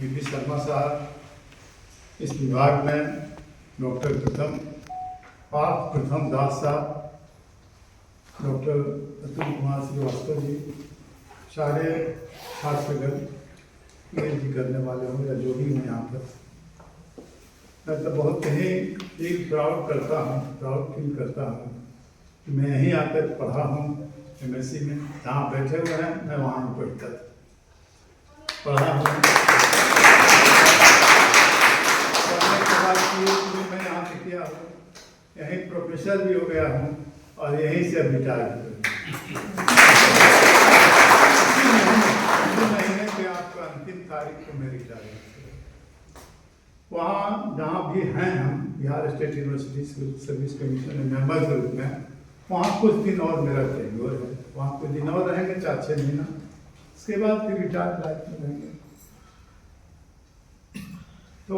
P Sharma साहब, इस विभाग में डॉक्टर प्रथम दास साहब, डॉक्टर अतुल कुमार श्रीवास्तव जी, सारे छात्रगण पीएचडी करने वाले हों या जो भी हैं यहाँ पर, मैं तो बहुत ही प्राउड फील करता हूँ कि मैं यहीं आकर पढ़ा हूँ एमएससी में। जहाँ बैठे हुए हैं मैं वहाँ उपस्थित पढ़ा हूँ। पढ़ने के बाद पीएचडी मैं यहाँ से किया हूँ, यहीं प्रोफेसर भी हो गया हूँ और यहीं से रिटायर हो महीने के आपका अंतिम तारीख को मैं रिटायर। वहाँ जहाँ भी हैं हम Bihar state university civil service commission में मेंबर के रूप में, वहाँ कुछ दिन और मेरा टेन्योर है, वहाँ कुछ दिन और रहेंगे 4-6 महीना, उसके बाद फिर रिटायर लाइफ में रहेंगे। तो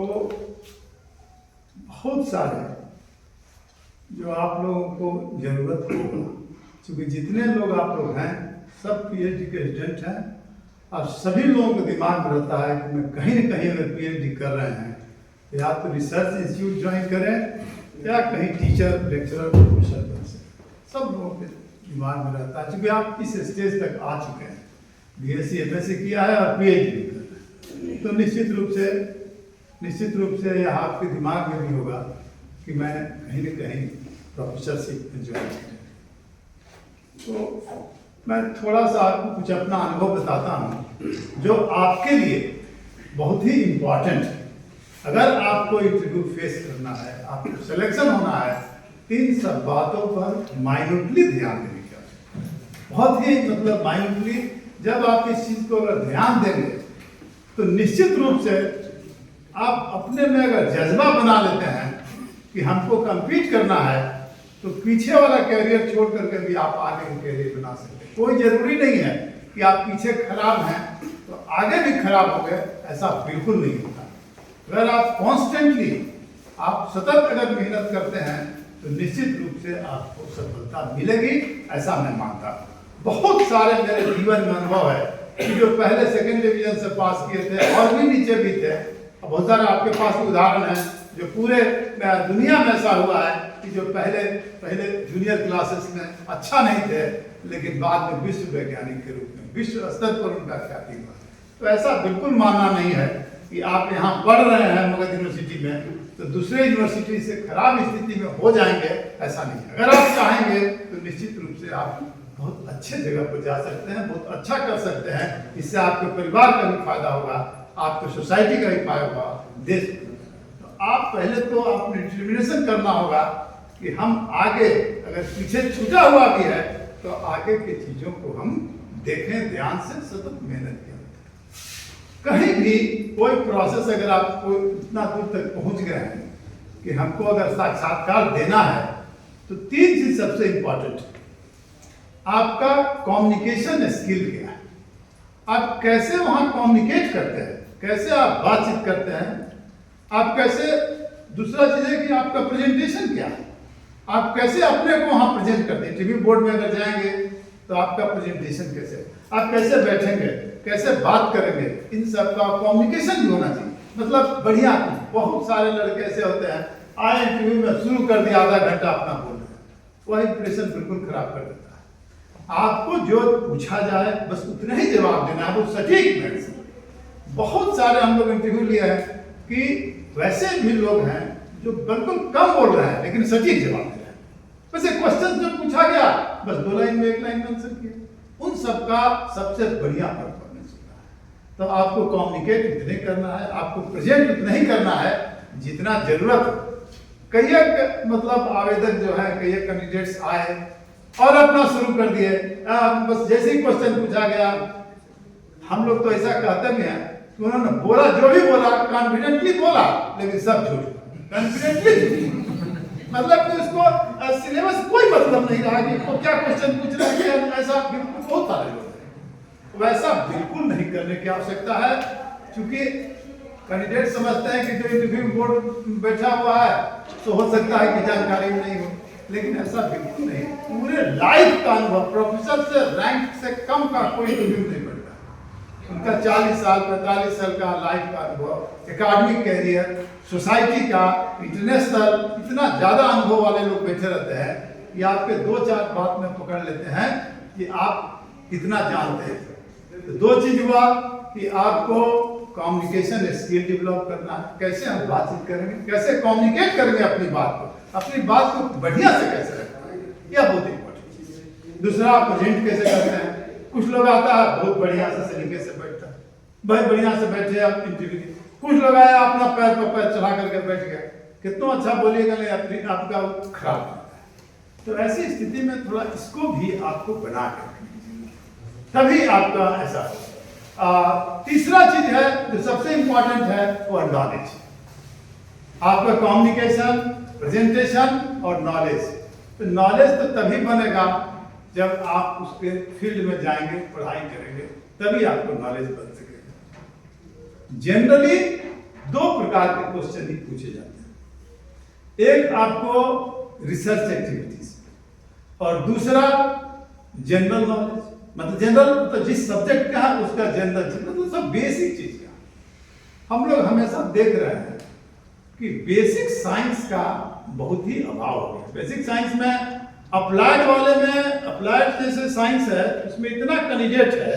बहुत सारे जो आप लोगों को जरूरत होगा, क्योंकि जितने लोग आप लोग हैं सब पीएचडी के स्टूडेंट हैं और सभी लोगों के दिमाग में रहता है कि मैं कहीं न कहीं अगर पीएचडी कर रहे हैं या तो रिसर्च इंस्टीट्यूट ज्वाइन करें या कहीं टीचर लेक्चरर प्रोफेसर बन सकें। सब लोगों के दिमाग में रहता है, क्योंकि आप इस स्टेज तक आ चुके हैं, बीएससी एमएससी किया है और पीएचडी कर रहे हैं, तो निश्चित रूप से यह आपके दिमाग में भी होगा कि मैं कहीं न कहीं प्रोफेसरशिप ज्वाइन करें। तो मैं थोड़ा सा आपको कुछ अपना अनुभव बताता हूँ जो आपके लिए बहुत ही इम्पोर्टेंट है। अगर आपको इंटरव्यू फेस करना है, आपको सिलेक्शन होना है, तो इन सब बातों पर माइन्यूटली ध्यान देने की आवश्यकता है। बहुत ही माइन्यूटली जब आप इस चीज को अगर ध्यान देंगे तो निश्चित रूप से आप अपने में अगर जज्बा बना लेते हैं कि हमको कम्पीट करना है, तो पीछे वाला कैरियर छोड़ करके भी आप आगे का कैरियर बना सकते हैं। कोई जरूरी नहीं है कि आप पीछे खराब हैं तो आगे भी खराब हो गए, ऐसा बिल्कुल नहीं होता। अगर आप कॉन्स्टेंटली आप सतत अगर मेहनत करते हैं तो निश्चित रूप से आपको सफलता मिलेगी, ऐसा मैं मानता हूँ। बहुत सारे मेरे जीवन में अनुभव है कि जो पहले सेकंड डिवीजन से पास किए थे और भी नीचे भी थे, बहुत सारे आपके पास उदाहरण हैं जो पूरे दुनिया में ऐसा हुआ है कि जो पहले जूनियर क्लासेस में अच्छा नहीं थे लेकिन बाद में विश्व वैज्ञानिक के रूप में विश्व स्तर पर उनका ख्याति हुआ। तो ऐसा बिल्कुल मानना नहीं है कि आप यहाँ पढ़ रहे हैं मगध यूनिवर्सिटी में तो दूसरे यूनिवर्सिटी से खराब स्थिति में हो जाएंगे, ऐसा नहीं है। अगर आप चाहेंगे तो निश्चित रूप से आप बहुत अच्छे जगह पर जा सकते हैं, बहुत अच्छा कर सकते हैं। इससे आपके परिवार का भी फायदा होगा, आपको सोसाइटी का भी फायदा होगा, देश। तो आप पहले तो आपको डिटर्मिनेशन करना होगा कि हम आगे अगर पीछे छूटा हुआ भी है तो आगे की चीजों को हम देखें, ध्यान से सतत मेहनत करें। कहीं भी कोई प्रोसेस अगर आपको इतना दूर तक पहुंच गए हैं कि हमको अगर साक्षात्कार देना है तो 3 चीज सबसे इंपॉर्टेंट है। आपका कम्युनिकेशन स्किल क्या है, आप कैसे वहां कम्युनिकेट करते हैं, कैसे आप बातचीत करते हैं, आप कैसे, दूसरा चीज है कि आपका प्रेजेंटेशन क्या है, आप कैसे अपने को वहां प्रेजेंट करते हैं। टीवी बोर्ड में अगर जाएंगे तो आपका प्रेजेंटेशन कैसे, आप कैसे बैठेंगे, कैसे बात करेंगे, इन सब का कम्युनिकेशन भी होना चाहिए। मतलब बढ़िया। बहुत सारे लड़के ऐसे होते हैं आए इंटरव्यू में शुरू कर दिया, आधा घंटा अपना बोल रहे हैं, वह इंप्रेशन बिल्कुल खराब कर देता है। आपको जो पूछा जाए बस उतना ही जवाब देना है, वो सटीक में। बहुत सारे हम लोग इंटरव्यू लिए हैं कि वैसे भी लोग हैं जो बिल्कुल कम बोल रहे हैं लेकिन सटीक जवाब दे रहे हैं। वैसे क्वेश्चन जो पूछा गया बस 2 लाइन में 1 लाइन में आंसर किया, उन सबका सबसे बढ़िया परफॉर्मेंस होता है। तो आपको कम्युनिकेट इतने करना है, आपको प्रेजेंट उतना ही करना है जितना जरूरत हो। कई आवेदक जो है, कई कैंडिडेट्स आए और अपना शुरू कर दिए, बस जैसे ही क्वेश्चन पूछा गया, हम लोग तो ऐसा कहते भी हैं कि उन्होंने बोला, जो भी बोला कॉन्फिडेंटली बोला लेकिन सब झूठ, कॉन्फिडेंटली मतलब कि उसको सिलेबस कोई मतलब नहीं रहा कि वो क्या क्वेश्चन पूछ रहे हैं। ऐसा बिल्कुल बहुत सारे लोग हैं, वैसा बिल्कुल नहीं करने की आवश्यकता है। क्योंकि कैंडिडेट समझते हैं कि जो इंटरव्यू बोर्ड बैठा हुआ है तो हो सकता है कि जानकारी नहीं हो, लेकिन ऐसा बिल्कुल नहीं। पूरे लाइफ का अनुभव, प्रोफेसर से रैंक से कम का कोई इंटरव्यू नहीं पड़ता। उनका 40 साल 45 साल का लाइफ का अनुभव, एकेडमिक कैरियर, सोसाइटी का, इंटरनेशनल, इतना ज़्यादा अनुभव वाले लोग बैठे रहते हैं कि आपके 2-4 बात में पकड़ लेते हैं कि आप कितना जानते हैं। तो 2 चीज़ हुआ कि आपको कम्युनिकेशन स्किल डेवलप करना है, कैसे हम बातचीत करेंगे, कैसे कम्युनिकेट करेंगे अपनी बात को, अपनी बात को बढ़िया से कैसे रखेंगे, यह बहुत इंपॉर्टेंट चीज़ है। दूसरा, आप प्रेजेंट कैसे करते हैं। कुछ लोग आता है बहुत बढ़िया से सलीके से बैठता है, बहुत बढ़िया से बैठे आप इंटरव्यू की। कुछ लोग आया अपना पैर पर पैर चढ़ा करके बैठ गया, कितना अच्छा बोलिएगा नहीं आपका खराब होता है। तो ऐसी स्थिति में थोड़ा इसको भी आपको बना कर तभी आपका ऐसा हो। तीसरा चीज है जो सबसे इंपॉर्टेंट है वो नॉलेज। आपका कम्युनिकेशन, प्रेजेंटेशन और नॉलेज। तो नॉलेज तो तभी बनेगा जब आप उसके फील्ड में जाएंगे, पढ़ाई करेंगे, तभी आपको नॉलेज बन सकेगा। जनरली 2 प्रकार के क्वेश्चन ही पूछे जाते हैं, एक आपको रिसर्च एक्टिविटीज और दूसरा जनरल नॉलेज। मतलब जनरल तो जिस सब्जेक्ट का है उसका जनरल, तो सब बेसिक चीज का। हम लोग हमेशा देख रहे हैं कि बेसिक साइंस का बहुत ही अभाव हो गया। बेसिक साइंस में, अप्लाइड वाले में, अप्लाइड जैसे साइंस है उसमें इतना कैंडिडेट है,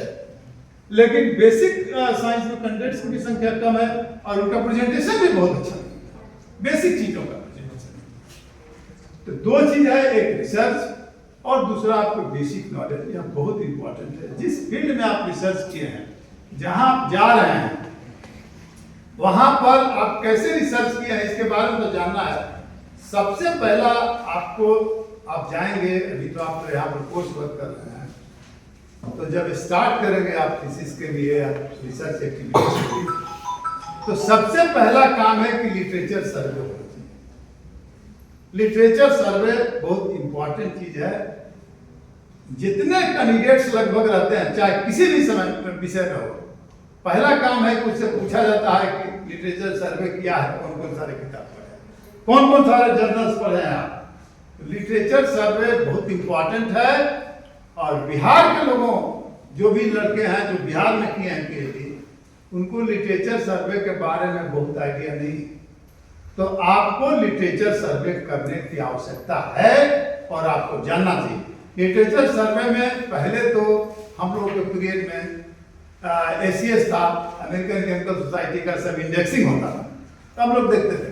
लेकिन बेसिक साइंस में कैंडिडेट्स की भी संख्या कम है और उनका प्रेजेंटेशन भी बहुत अच्छा है, बेसिक चीजों का प्रेजेंटेशन। तो 2 चीज है, एक रिसर्च और दूसरा आपको बेसिक नॉलेज। यह बहुत इंपॉर्टेंट है। जिस फील्ड में आप रिसर्च किए हैं, जहां आप जा रहे हैं, वहां पर आप कैसे रिसर्च किए हैं इसके बारे में तो जानना है। सबसे पहला आपको, आप जाएंगे, अभी तो आप यहाँ पर कोर्स वर्क कर रहे हैं, तो जब स्टार्ट करेंगे आप थीसिस के लिए या रिसर्च एक्टिविटीज के लिए, तो सबसे पहला काम है कि लिटरेचर सर्वे होना चाहिए। लिटरेचर सर्वे बहुत इंपॉर्टेंट चीज है। जितने कैंडिडेट्स लगभग रहते हैं, चाहे किसी भी समय विषय में हो, पहला काम है कि उससे पूछा जाता है कि लिटरेचर सर्वे किया है, कौन कौन सारे किताब पढ़े हैं, कौन कौन सारे जर्नल्स पढ़े हैं आप। लिटरेचर सर्वे बहुत इंपॉर्टेंट है। और बिहार के लोगों, जो भी लड़के हैं जो बिहार में किए हैं पीएचडी, उनको लिटरेचर सर्वे के बारे में बहुत आइडिया नहीं। तो आपको लिटरेचर सर्वे करने की आवश्यकता है और आपको जानना चाहिए। लिटरेचर सर्वे में पहले तो हम लोग के पीरियड में ACS था, अमेरिकन केमिकल सोसाइटी का सब इंडेक्सिंग होता था, तो हम लोग देखते थे।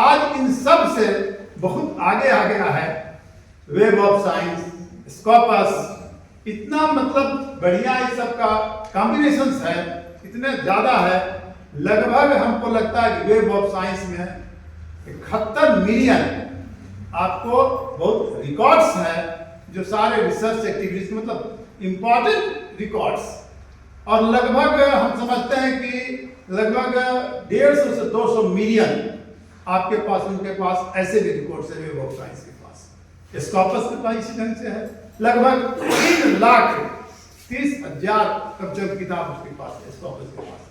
आज इन सब से बहुत आगे आ गया है वेब ऑफ साइंस, स्कॉपस, इतना मतलब बढ़िया इस सब का कॉम्बिनेशन है, इतने ज्यादा है। लगभग हमको लगता है कि वेब ऑफ साइंस में 71 मिलियन आपको बहुत रिकॉर्ड्स हैं, जो सारे रिसर्च एक्टिविटीज मतलब इंपॉर्टेंट रिकॉर्ड्स। और लगभग हम समझते हैं कि लगभग 150 से 200 मिलियन आपके पास, उनके पास ऐसे भी रिकॉर्ड्स है वेब ऑफ साइंस के पास। स्कॉपस के पास इसी ढंग से है, लगभग 3,30,000 कब्जों की किताब उसके पास है, स्कॉपस के पास।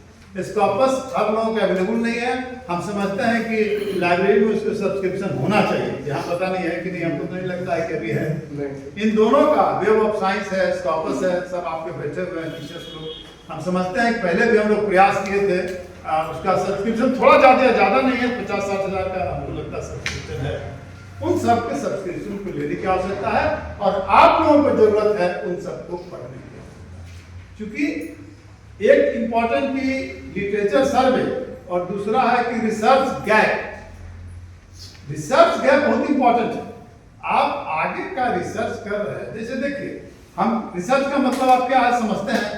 स्कॉपस हर लोगों को अवेलेबल नहीं है। हम समझते हैं कि लाइब्रेरी में उसको सब्सक्रिप्शन होना चाहिए, यहाँ पता नहीं है कि नहीं, हमको तो नहीं लगता है कि अभी है। इन दोनों का, वेब ऑफ साइंस है, स्कॉपस है, सब आपके बैठे हुए हैं टीचर्स लोग। हम समझते हैं कि पहले भी हम लोग प्रयास किए थे, उसका सब्सक्रिप्शन थोड़ा ज़्यादा नहीं है, 50-60 हज़ार का हमको लगता है सब्सक्रिप्शन है। उन सब के सब्सक्रिप्शन को लेने की आवश्यकता है और आप लोगों को जरूरत है उन सबको पढ़ने की। क्योंकि एक इंपॉर्टेंट की लिटरेचर सर्वे और दूसरा है कि रिसर्च गैप। रिसर्च गैप बहुत इंपॉर्टेंट है। आप आगे का रिसर्च कर रहे हैं, जैसे देखिए, हम रिसर्च का मतलब आप क्या समझते हैं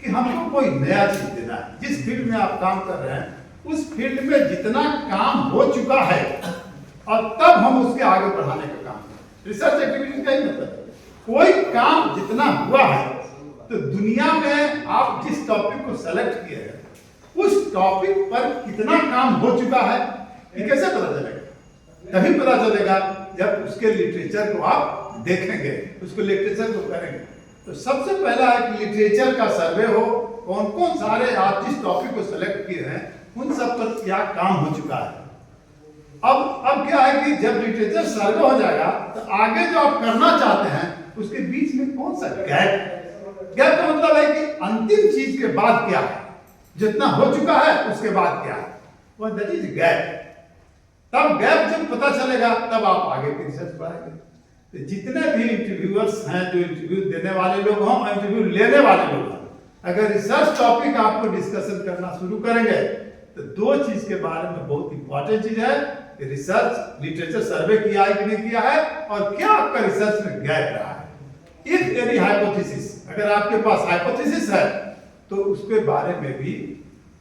कि हमको कोई नया चीज देना है। जिस फील्ड में आप काम कर रहे हैं उस फील्ड में जितना काम हो चुका है और तब हम उसके आगे बढ़ाने का काम करें। रिसर्च एक्टिविटीज का ही मतलब कोई काम जितना हुआ है, तो दुनिया में आप जिस टॉपिक को सेलेक्ट किए हैं उस टॉपिक पर कितना काम हो चुका है, ये कैसे पता चलेगा? तभी पता चलेगा जब उसके लिटरेचर को आप देखेंगे, उसको लिटरेचर को करेंगे। तो सबसे पहला है कि लिटरेचर का सर्वे हो, कौन कौन सारे आप जिस टॉपिक को सेलेक्ट किए हैं उन सब पर क्या काम हो चुका है। अब क्या है कि जब लिटरेचर सर्वे हो जाएगा तो आगे जो आप करना चाहते हैं उसके बीच में कौन सा गैप, गैप का मतलब है कि अंतिम चीज के बाद क्या है, जितना हो चुका है उसके बाद क्या है, वो दैट इज गैप। तब गैप जब पता चलेगा तब आप आगे की रिसर्च बढ़ाएंगे। तो जितने भी इंटरव्यूअर्स हैं, जो इंटरव्यू देने वाले लोग हों, इंटरव्यू लेने वाले लोग हों, अगर रिसर्च टॉपिक आपको डिस्कशन करना शुरू करेंगे तो दो चीज के बारे में बहुत इंपॉर्टेंट चीज है कि रिसर्च लिटरेचर सर्वे किया है कि नहीं किया है, और क्या आपका रिसर्च में गैप रहा है। इफ एनी हाइपोथेसिस, अगर आपके पास हाइपोथेसिस है तो उसके बारे में भी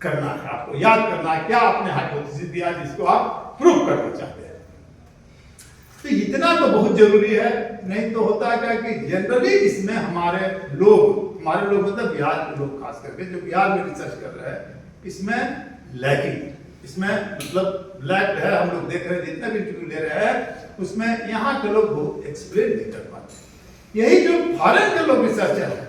करना है, आपको याद करना है क्या आपने हाइपोथेसिस दिया जिसको आप प्रूव करना चाहते हैं। तो इतना तो बहुत जरूरी है, नहीं तो होता है क्या कि जनरली इसमें हमारे लोग मतलब बिहार के लोग खास करके जो बिहार में रिसर्च कर रहे हैं, इसमें लैकिंग, इसमें मतलब लैक है। हम लोग देख रहे हैं जितने भी इंटरव्यू ले रहे हैं उसमें यहाँ के लोग बहुत एक्सप्लेन नहीं कर पाते। यही जो फॉरेन के लोग रिसर्चर हैं,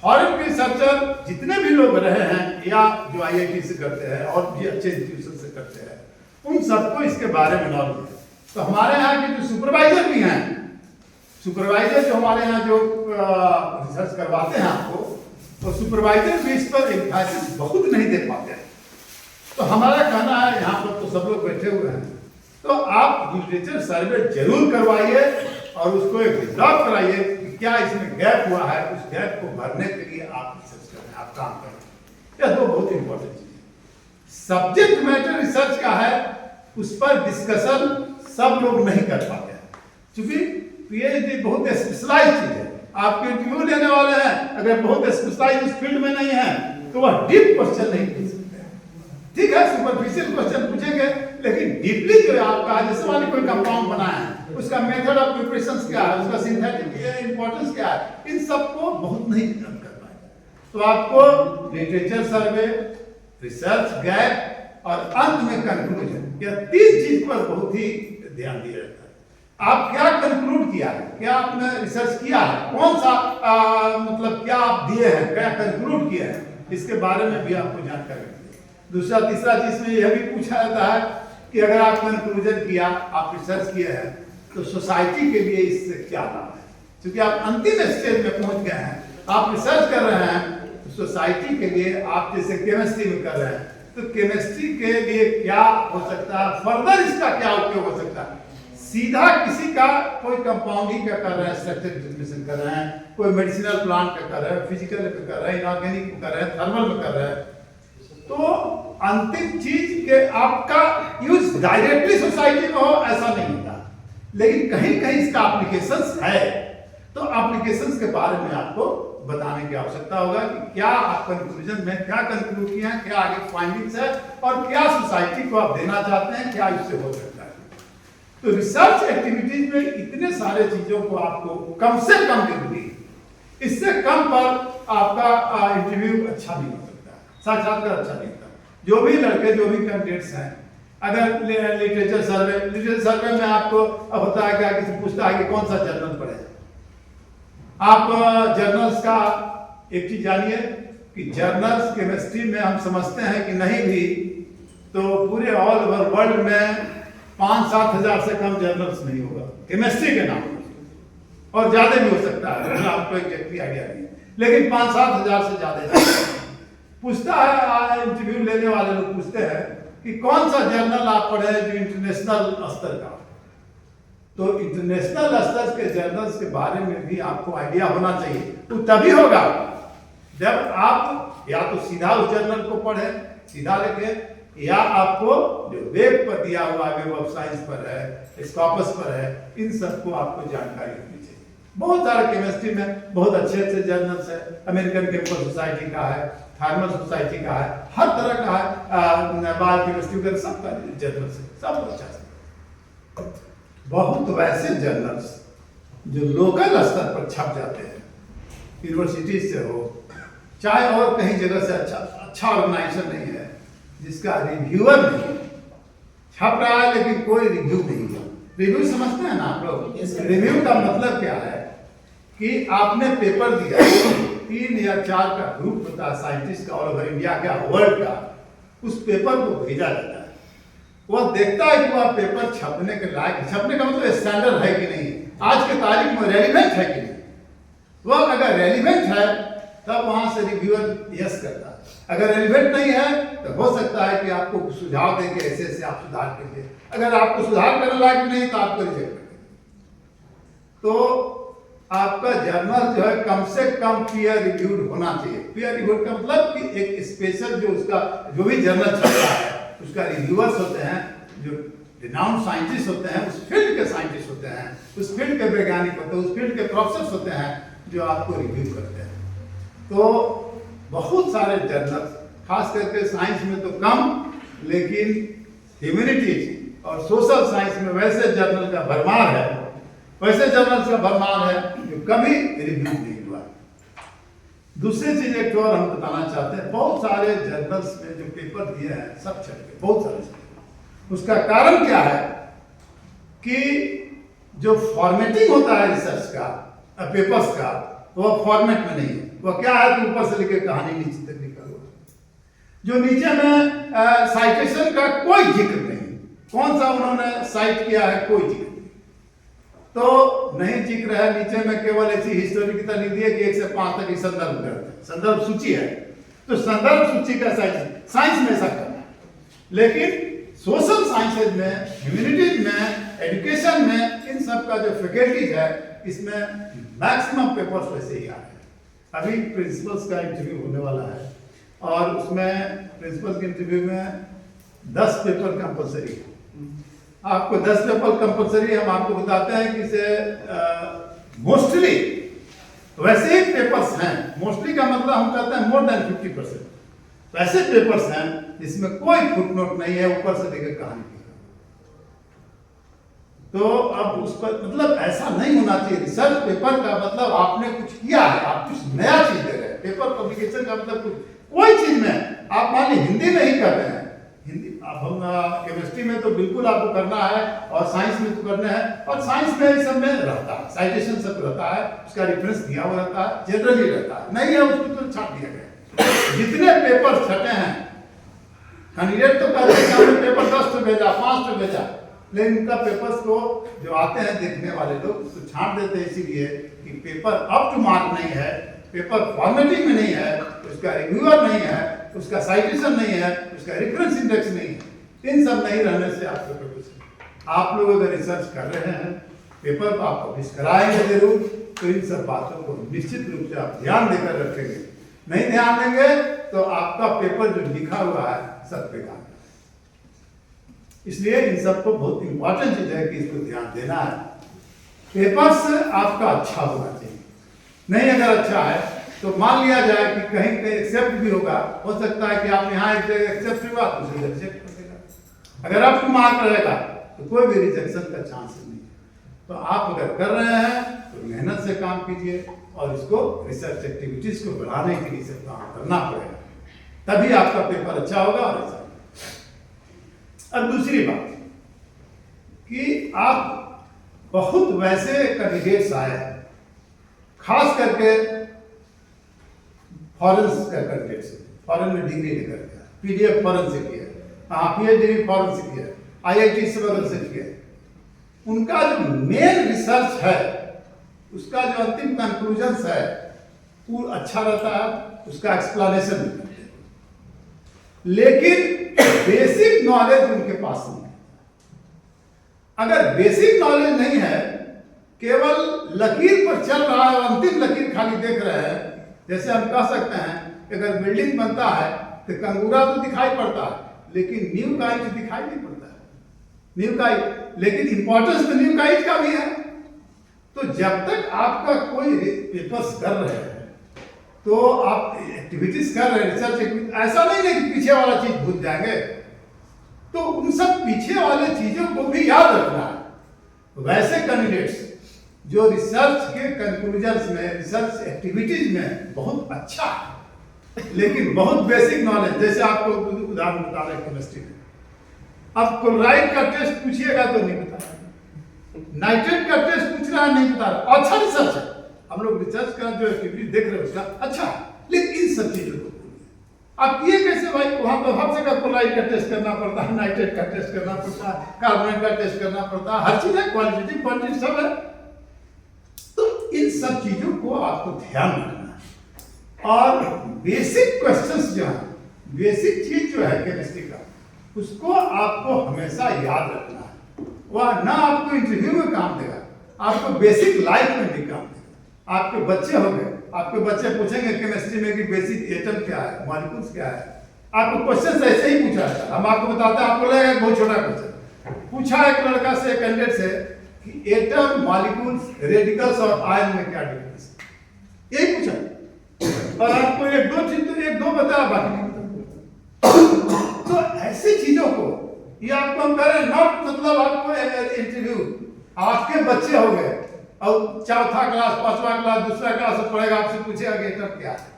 फॉरेन के रिसर्चर जितने भी लोग रहे हैं या जो IIT से करते हैं और भी अच्छे इंस्टीट्यूशन से करते हैं, उन सबको इसके बारे में नॉलेज है। तो हमारे यहाँ के जो सुपरवाइजर भी हैं, सुपरवाइजर जो हमारे यहाँ जो रिसर्च करवाते हैं आपको, तो सुपरवाइजर भी इस पर एम्फेसिस बहुत नहीं दे पाते हैं। तो हमारा कहना है, यहाँ पर तो सब लोग बैठे हुए हैं, तो आप लिटरेचर सर्वे जरूर करवाइए और उसको एक रिजॉल्व कराइए कि क्या इसमें गैप हुआ है, उस गैप को भरने के लिए आप रिसर्च करें, आप काम करें। यह तो बहुत इंपॉर्टेंट चीज है। सब्जेक्ट मैटर रिसर्च का है, उस पर डिस्कशन सब लोग नहीं कर पाते हैं, क्योंकि PhD बहुत स्पेशलाइज चीज है। आपके इंटरव्यू लेने वाले हैं, अगर बहुत स्पेशलाइज उस फील्ड में नहीं है तो वह डीप क्वेश्चन नहीं पूछ सकते हैं। ठीक है, सुपरफिशियल क्वेश्चन पूछेंगे, लेकिन डीपली जो आपका जैसे वाले कोई कंपाउंड बनाया है, उसका मेथड ऑफ प्रिपरेशन क्या है, उसका सिंथेटिक इंपॉर्टेंस क्या है, इन सबको बहुत नहीं करना है। तो आपको लिटरेचर सर्वे, रिसर्च गैप और अंत में कंक्लूजन, यह तीन चीज पर बहुत ही ध्यान दिया जाता है। आप क्या कंक्लूड किया है, क्या आपने रिसर्च किया है, कौन सा मतलब क्या आप दिए हैं, क्या कंक्लूड किया है, इसके बारे में भी आपको जानकारी मिलती है। दूसरा तीसरा चीज में यह भी पूछा जाता है कि अगर आप कंक्लूजन किया, आप रिसर्च किए हैं, तो सोसाइटी के लिए इससे क्या लाभ है, क्योंकि आप अंतिम स्टेज में पहुंच गए हैं, आप रिसर्च कर रहे हैं, तो सोसाइटी के लिए आप जैसे केमिस्ट्री में कर रहे हैं, तो केमिस्ट्री के लिए क्या हो सकता है, फर्दर इसका क्या उपयोग हो सकता है। सीधा किसी का कोई कंपाउंडिंग का कर रहे हैं, स्ट्रक्चर डिटरमिनेशन कर रहे हैं, कोई मेडिसिनल प्लांट का कर रहे हैं, फिजिकल का कर रहे हैं, इनऑर्गेनिक कर रहे हैं, थर्मल में कर रहे हैं, तो अंतिम चीज के आपका यूज डायरेक्टली सोसाइटी में हो ऐसा नहीं होता, लेकिन कहीं कहीं इसका एप्लीकेशंस है, तो एप्लीकेशंस के बारे में आपको बताने की आवश्यकता होगा कि क्या आप कंक्लूजन में क्या कंक्लूड किए हैं, क्या आगे फाइंडिंग्स है और क्या सोसाइटी को आप देना चाहते हैं, क्या इससे हो सकता है। तो रिसर्च एक्टिविटीज में इतने सारे चीजों को आपको कम से कम जरूरी है, इससे कम पर आपका इंटरव्यू अच्छा नहीं हो सकता, साक्षात्कार अच्छा नहीं होता। जो भी लड़के, जो भी कैंडिडेट्स हैं, अगर लिटरेचर सर्वे में आपको अब होता है क्या, किसी पूछता है कि कौन सा जर्नल पढ़े, आप जर्नल्स का एक चीज जानिए कि जर्नल्स केमिस्ट्री में हम समझते हैं कि नहीं भी तो पूरे ऑल ओवर वर्ल्ड में 5-7 हजार से कम जर्नल्स नहीं होगा केमिस्ट्री के नाम पर, और ज्यादा भी हो सकता है, आपको एग्जैक्टली आइडिया नहीं है, लेकिन 5-7 हजार से ज्यादा पूछता है। इंटरव्यू लेने वाले लोग पूछते हैं कि कौन सा जर्नल आप पढ़े जो इंटरनेशनल स्तर का, तो इंटरनेशनल स्तर के जर्नल्स के बारे में भी आपको आइडिया होना चाहिए। तो तभी होगा जब आप या तो सीधा उस जर्नल को पढ़े, सीधा लिखे, या आपको जो वेब पर दिया हुआ वेब ऑफ साइंस पर है, स्कॉपस पर है, इन सबको आपको जानकारी होनी चाहिए। बहुत सारे केमिस्ट्री में बहुत अच्छे अच्छे जर्नल्स है, अमेरिकन केमिकल सोसाइटी का है, थर्मल सोसाइटी का है, हर तरह का है, बायोकेमिस्ट्री का सबका जर्नल्स है, सब अच्छा है। बहुत वैसे जर्नल्स जो लोकल स्तर पर छप जाते हैं, यूनिवर्सिटी से हो चाहे और कहीं जगह से, अच्छा ऑर्गेनाइजेशन नहीं है जिसका रिव्यूअर नहीं छप रहा है, लेकिन कोई रिव्यू नहीं है। रिव्यू समझते हैं ना आप लोग? रिव्यू का मतलब क्या है कि आपने पेपर दिया, 3 या 4 का ग्रुप होता है साइंटिस्ट का, ऑल ओवर इंडिया का, वर्ल्ड का, उस पेपर को भेजा जाता है, वह देखता है कि वह पेपर छपने के लायक है, छपने का मतलब स्टैंडर्ड है कि नहीं, आज के तारीख में रेलिवेंट है कि नहीं। वह अगर रेलिवेंट है तब वहां से रिव्यूअर यस करता है। अगर रेलिवेंट नहीं है तो हो सकता है कि आपको कुछ सुझाव देंगे, ऐसे ऐसे आप सुधार करिए। अगर आपको सुधार करने लायक नहीं तो आपको रिजेक्ट कर देंगे। तो आपका जर्नल जो है कम से कम पीयर रिव्यूड होना चाहिए। पीयर रिव्यूड का मतलब कि एक स्पेशल जो उसका जो भी जर्नल चलता है उसका रिव्यूअर्स होते हैं, जो रिनाउंड साइंटिस्ट होते हैं, उस फील्ड के साइंटिस्ट होते हैं, उस फील्ड के वैज्ञानिक होते हैं, उस फील्ड के प्रोफेसर होते हैं जो आपको रिव्यू करते हैं। तो बहुत सारे जर्नल, खास करके साइंस में तो कम, लेकिन ह्यूमैनिटीज और सोशल साइंस में वैसे जर्नल का भरमार है, वैसे जर्नल्स का भरमार है जो कभी रिव्यू नहीं हुआ। दूसरी चीज एक और हम बताना चाहते हैं, बहुत सारे जर्नल्स में जो पेपर दिए हैं सब छट गए, बहुत सारे। उसका कारण क्या है कि जो फॉर्मेटिंग होता है रिसर्च का, पेपर्स का, वह फॉर्मेट में नहीं है। वह क्या है कि ऊपर से लिखे कहानी नीचे तक लिखा हुआ, जो नीचे में साइटेशन का कोई जिक्र नहीं, कौन सा उन्होंने साइट किया है कोई जिक्र नहीं, तो नहीं जिक्र है। नीचे में केवल ऐसी हिस्टोरी की तरह दी है कि 1 से 5 तक की संदर्भ करते हैं, संदर्भ सूची है, तो संदर्भ सूची का साइंस में ऐसा करना है। लेकिन सोशल साइंसेज में, ह्यूमैनिटीज में, एजुकेशन में, इन सब का जो फैकल्टीज है इसमें मैक्सिमम पेपर्स वैसे ही आ रहे हैं। अभी प्रिंसिपल्स का इंटरव्यू होने वाला है और उसमें प्रिंसिपल के इंटरव्यू में 10 पेपर कंपलसरी है। आपको 10 पेपर कंपलसरी, हम आपको बताते हैं कि से मोस्टली वैसे ही पेपर्स हैं, मोस्टली का मतलब हम कहते हैं मोर देन 50% वैसे पेपर्स हैं जिसमें कोई फुटनोट नहीं है, ऊपर से देकर कहानी की। तो अब उस पर मतलब ऐसा नहीं होना चाहिए। रिसर्च पेपर का मतलब आपने कुछ किया है, आप कुछ नया चीज दे रहे हैं। पेपर पब्लिकेशन का मतलब कोई चीज में, आप मान लीजिए हिंदी में ही करते हैं, हिंदी अब हम केमिस्ट्री में तो बिल्कुल आपको करना है और साइंस में तो करना है, और साइंस में इस सब में रहता है, साइटेशन सब रहता है, उसका रेफरेंस दिया हुआ रहता है, जनरली रहता है, नहीं है उसको तो छाट दिया गया। जितने पेपर छटे हैं, कैंडिडेट तो कहते हैं कि हमने पेपर 10 तो भेजा, 5 तो भेजा, लेकिन उनका पेपर्स को जो आते हैं देखने वाले लोग उसको छांट देते हैं, इसीलिए कि पेपर अप टू मार्क नहीं है, पेपर फॉर्मेटिंग में नहीं है, उसका रिव्यूअर नहीं है, उसका साइटेशन नहीं है, उसका रेफरेंस इंडेक्स नहीं है। इन सब नहीं रहने से आपके पेपर, आप लोग अगर रिसर्च कर रहे हैं, पेपर को आप पब्लिश कराएंगे जरूर, तो इन सब बातों को निश्चित रूप से आप ध्यान देकर रखेंगे। नहीं ध्यान देंगे तो आपका पेपर जो लिखा हुआ है सब बेकार। इसलिए इन सबको बहुत इंपॉर्टेंट चीज है कि इसको ध्यान देना है। पेपर्स आपका अच्छा होना चाहिए, नहीं अगर अच्छा है तो मान लिया जाए कि कहीं कहीं एक्सेप्ट भी होगा, हो सकता है कि आप यहाँ एक जगह एक्सेप्ट हुआ तो उसे रिजेक्ट कर देगा। अगर अप टू मार्क रहेगा तो कोई भी रिजेक्शन का चांस नहीं है। तो आप अगर कर रहे हैं तो मेहनत से काम कीजिए और इसको रिसर्च एक्टिविटीज को बढ़ाने के लिए सब काम करना पड़ेगा, तभी आपका पेपर अच्छा होगा। और ऐसा अब दूसरी बात कि आप बहुत वैसे कैंडिडेट्स आए हैं, खास करके फॉरेन का कैंडिडेट्स, फॉरेन में डिग्री लेकर गया, पीडीएफ फॉरेन से किया, पीएचडी भी फॉरेन से किया, आईआईटी से किया। उनका जो मेन रिसर्च है, उसका जो अंतिम कंक्लूजन है वो अच्छा रहता है, उसका एक्सप्लेनेशन भी करते हैं, लेकिन बेसिक नॉलेज उनके पास नहीं है। अगर बेसिक नॉलेज नहीं है, केवल लकीर पर चल रहा है और अंतिम लकीर खाली देख रहे हैं, जैसे हम कह सकते हैं कि अगर बिल्डिंग बनता है तो कंगूरा तो दिखाई पड़ता है, लेकिन नींव का ईंट दिखाई नहीं पड़ता है, नींव का ईंट, लेकिन इंपॉर्टेंस तो नींव का ईंट का भी है। तो जब तक आपका कोई पेपर्स कर रहे हैं, तो आप एक्टिविटीज कर रहे हैं, रिसर्च एक्टिविटी, ऐसा नहीं है कि पीछे वाला चीज भूल जाएंगे, तो उन सब पीछे वाले चीजों को भी याद रखना है। वैसे कैंडिडेट्स जो रिसर्च के कंक्लूजन्स में, रिसर्च एक्टिविटीज में बहुत अच्छा है, लेकिन बहुत बेसिक नॉलेज, जैसे आपको उदाहरण बता रहे केमिस्ट्री में, अब क्लोराइड का टेस्ट पूछिएगा तो नहीं बता रहा, नाइट्रेट का टेस्ट पूछ रहा है नहीं बता रहा। अच्छा रिसर्च है, हम लोग रिसर्च का जो एक्टिविटी देख रहे हैं उसका अच्छा है, लेकिन इन सब चीजों को आप ये कैसे भाई, वहां तो हर जगह क्लोराइड का टेस्ट करना पड़ता है, नाइट्रेट का टेस्ट करना पड़ता है, कार्बोनेट का टेस्ट करना पड़ता है, हर चीज है, क्वालिटेटिव क्वांटिटी सब है। तो इन सब चीजों को आपको ध्यान रखना है। और बेसिक क्वेश्चंस जो है, बेसिक चीज जो है केमिस्ट्री का, उसको आपको हमेशा याद रखना है। वह ना आपको इंटरव्यू में काम देगा, आपको बेसिक लाइफ में भी काम देगा। आपके बच्चे हो गए, आपके बच्चे पूछेंगे केमिस्ट्री में कि बेसिक एटम क्या है, मॉलिक्यूल्स क्या है, आपको क्वेश्चन ऐसे ही पूछा है। हम आपको बताते हैं, आपको लगेगा बहुत छोटा क्वेश्चन पूछा एक लड़का से, कैंडिडेट से कि एटम, मॉलिक्यूल्स, रेडिकल्स और आयन में क्या डिफरेंस है, यही पूछा। और आपको एक दो चीज तो एक दो बताया, बाकी नहीं बताया। तो ऐसी चीजों को ये आपको हम कह रहे हैं, नॉट मतलब आपको इंटरव्यू, आपके बच्चे हो गए और चौथा क्लास, पांचवा क्लास, दूसरा क्लास में पढ़ेगा, आपसे पूछेगा कि एटम क्या है।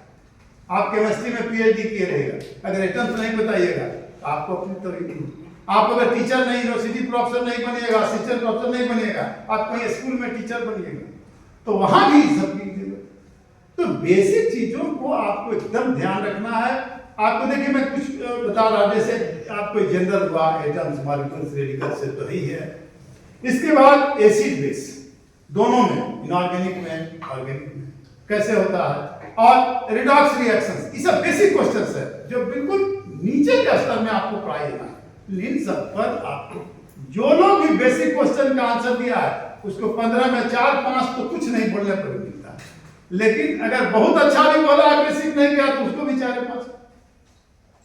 आप केमिस्ट्री में पीएचडी किए रहेगा, अगर एटम्स नहीं बताइएगा तो आपको अपनी तरीके, आप अगर टीचर नहीं, यूनिवर्सिटी प्रोफेसर नहीं बनिएगा, असिस्टेंट प्रोफेसर नहीं बनिएगा, आप कहीं स्कूल में टीचर बनिएगा, तो वहां भी सब तो बेसिक चीजों को आपको एकदम ध्यान रखना है। आपको देखिए मैं कुछ बता रहा, जैसे आपको जनरल हुआ, एटम्स, मॉलिक्यूल्स, रेडिकल्स से तो ही है। इसके बाद एसिड बेस, दोनों में, इनऑर्गेनिक में, ऑर्गेनिक में कैसे होता है, और रिडॉक्स रिएक्शंस, ये सब बेसिक क्वेश्चंस है जो बिल्कुल नीचे के स्तर में आपको पढ़ाई है। इन सब पर आपको जो लोग भी बेसिक क्वेश्चन का आंसर दिया है, उसको 15 में 4-5 तो कुछ नहीं बोलने पर मिलता है, लेकिन अगर बहुत अच्छा भी बोला है, बेसिक नहीं गया तो उसको भी 4-5,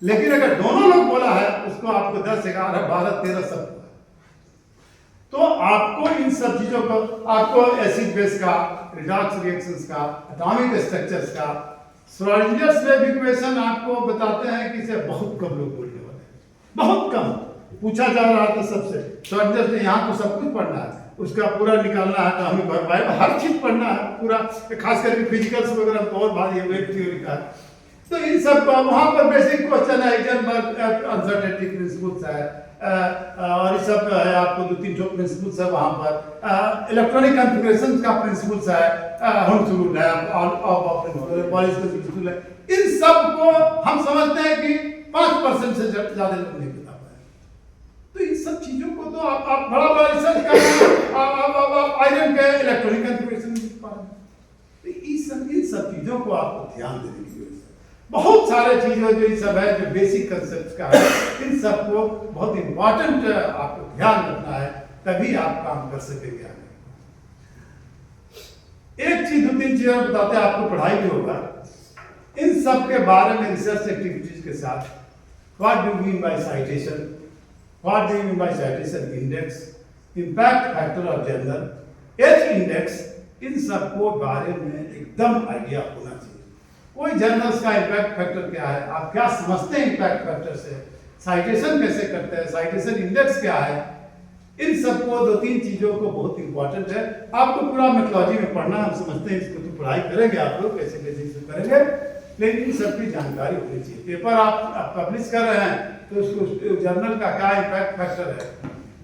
लेकिन अगर दोनों लोग बोला है उसको आपको 10, 11, 12, 13 सब। तो आपको इन सब चीजों को, आपको एसिड बेस का, रिडॉक्स रिएक्शंस का, एटॉमिक स्ट्रक्चर्स का, श्रोडिंगर वेव इक्वेशन आपको बताते हैं कि इसे बहुत कम लोग बोलने वाले हैं, बहुत कम पूछा जा रहा था सबसे। श्रोडिंगर से यहाँ तो सब कुछ पढ़ना है, उसका पूरा निकालना है, तो हमें घर हर चीज पढ़ना है पूरा, खास करके फिजिकल्स वगैरह बहुत भारी है, वेव थ्योरी का। तो इन सब का वहां पर बेसिक क्वेश्चन है, हाइजेनबर्ग अनसर्टेनिटी प्रिंसिपल्स है, और ये सब है, आपको 2-3 प्रिंसिपल्स है वहां पर, इलेक्ट्रॉनिक कॉन्फ़िगरेशन का प्रिंसिपल्स है, होम्स रूल है, प्रिंसिपल है। इन सब को हम समझते हैं कि 5% से ज्यादा लोग नहीं बता पाए। तो इन सब चीजों को तो आप बड़ा बड़ा रिसर्च कर रहे हैं, आप आयरन के इलेक्ट्रॉनिक कॉन्फ़िगरेशन लिख पा रहे हैं। तो इन सब चीजों को आपको ध्यान देने की जरूरत है। बहुत सारे चीजें जो ये सब है, जो बेसिक कंसेप्ट का है, इन सबको बहुत इंपॉर्टेंट आपको ध्यान रखना है, तभी आप काम कर सकेंगे आगे। एक चीज 2-3 चीजें बताते हैं, आपको पढ़ाई भी होगा इन सब के बारे में, रिसर्च एक्टिविटीज के साथ। What do mean by citation, what do mean by citation index, impact factor of journal, H index, इन सब को बारे में एकदम आइडिया होना चाहिए। कोई जर्नल्स का इंपैक्ट फैक्टर क्या है, आप क्या समझते हैं इंपैक्ट फैक्टर से, साइटेशन कैसे करते हैं, साइटेशन इंडेक्स क्या है, इन सबको 2-3 चीजों को बहुत इंपॉर्टेंट है। आपको पूरा मेथोलॉजी में पढ़ना, हम समझते हैं इसको तो पढ़ाई करेंगे आप लोग, कैसे कैसे इसको करेंगे, लेकिन इन सब की जानकारी होनी चाहिए। पेपर आप पब्लिश कर रहे हैं तो उसको जर्नल का क्या इंपैक्ट फैक्टर है,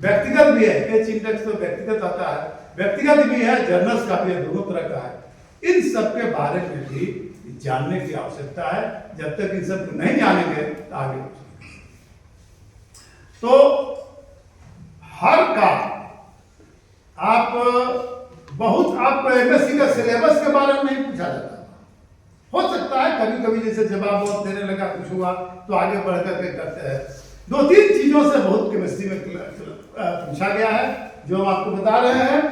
व्यक्तिगत भी है, एच इंडेक्स तो व्यक्तिगत आता है, व्यक्तिगत भी है, जर्नल्स का भी है, दोनों तरह का है। इन सब के बारे में भी जानने की आवश्यकता है। जब तक इन सब को नहीं जानेंगे तो आगे तो हर का आप बहुत, आपको एमएससी का सिलेबस के बारे में नहीं पूछा जाता। हो सकता है कभी कभी जैसे जवाब बहुत देने लगा, कुछ हुआ तो आगे बढ़ करके करते हैं। 2-3 चीजों से बहुत केमिस्ट्री में पूछा गया है, जो हम आपको बता रहे हैं।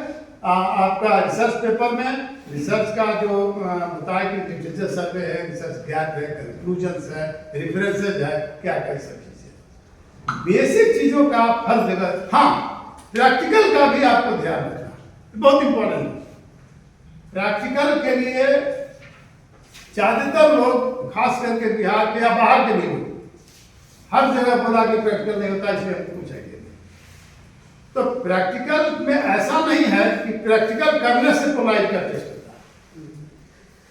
आपका रिसर्च पेपर में रिसर्च का जो बताया कि लिटरेचर सर्वे है, रिसर्च गैप है, कंक्लूजन्स है, रेफरेंसेज है, क्या क्या सब चीजें, बेसिक चीजों का आप हर जगह, हाँ प्रैक्टिकल का भी आपको ध्यान रखना, बहुत इंपॉर्टेंट है। प्रैक्टिकल के लिए ज्यादातर लोग, खास करके बिहार के या बाहर के भी लोग, हर जगह बोला कि प्रैक्टिकल नहीं होता, इसलिए हमको पूछेंगे। तो प्रैक्टिकल में ऐसा नहीं है कि प्रैक्टिकल करने से प्रोवाइड का टेस्ट होता है।